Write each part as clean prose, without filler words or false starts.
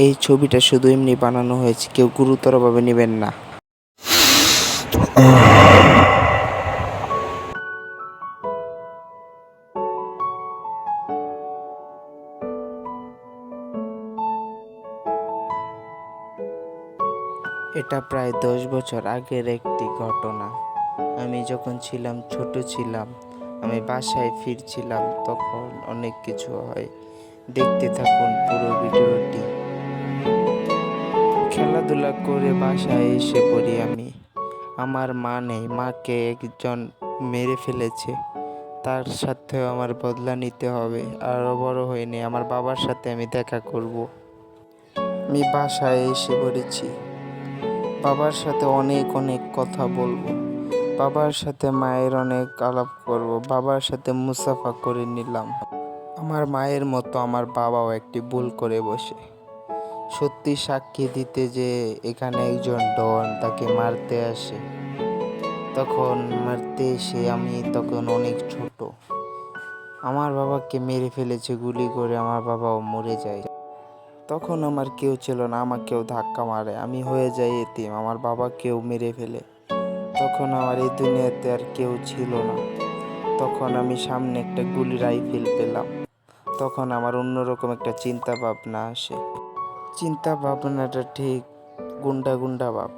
এই ছবিটা শুধু এমনি বানানো হয়েছে, কেউ গুরুতরভাবে নেবেন না। এটা প্রায় 10 বছর আগের একটি ঘটনা। আমি যখন ছোট ছিলাম, আমি বাসায় ফিরছিলাম, তখন অনেক কিছু হয়। দেখতে থাকুন পুরো ভিডিওটি। খেলাধুলা করে বাসায় এসে পড়ি আমি। আমার মা নেই, মাকে একজন মেরে ফেলেছে। তার সাথেও আমার বদলা নিতে হবে। আরও বড় হয়নি, আমার বাবার সাথে আমি দেখা করব। আমি বাসায় এসে পড়েছি। বাবার সাথে অনেক অনেক কথা বলবো। বাবার সাথে মায়ের অনেক আলাপ করব। বাবার সাথে মুসাফা করে নিলাম। আমার মায়ের মতো আমার বাবাও একটি ভুল করে বসে। সত্যি সাক্ষী দিতে যে এখানে একজন ডন তাকে মারতে আসে। তখন মারতে এসে আমি তখন অনেক ছোট। আমার বাবাকে মেরে ফেলেছে গুলি করে, আমার বাবাও মরে যায়। তখন আমার কেউ ছিল না, আমাকেও ধাক্কা মারে, আমি হয়ে যাই এতিম, আমার বাবাকেও মেরে ফেলে। তখন আমার এই দুনিয়াতে আর কেউ ছিল না। তখন আমি সামনে একটা গুলি রাইফেল পেলাম। তখন আমার অন্যরকম একটা চিন্তা ভাবনা আসে। চিন্তা ভাবনাটা ঠিক গুন্ডা গুন্ডা ভাব।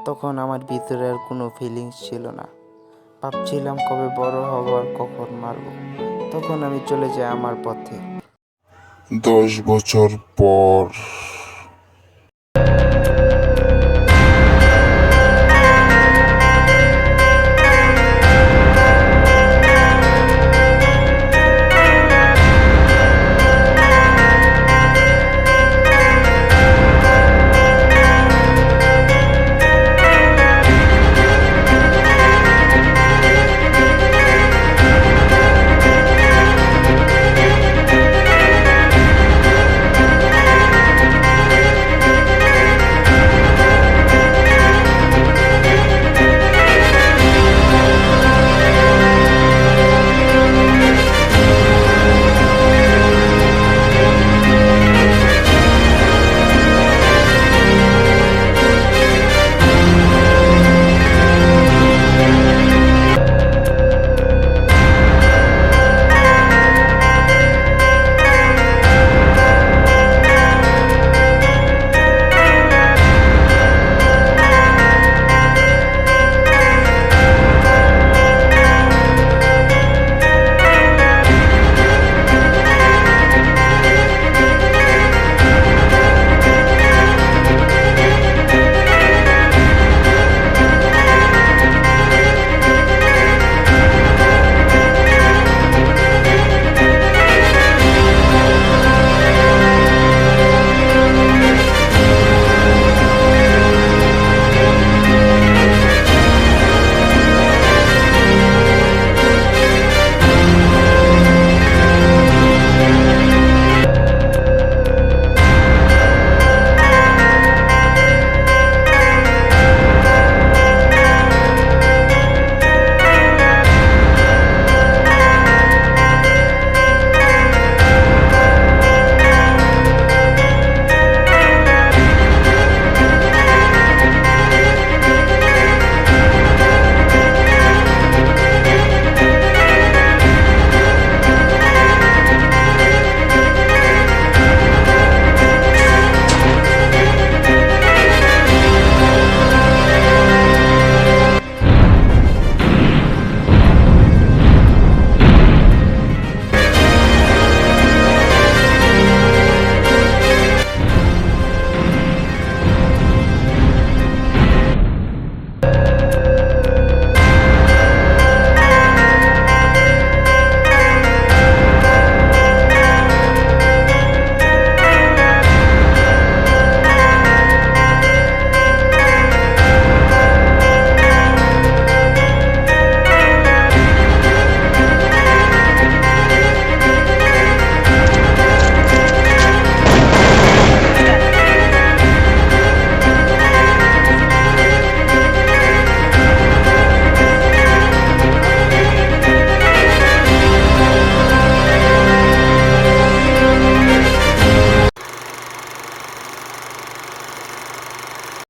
তখন আমার ভিতরে আর কোনো ফিলিংস ছিল না। ভাবছিলাম কবে বড় হব আর কখন মারব। তখন আমি চলে যাই আমার পথে। 10 বছর পর।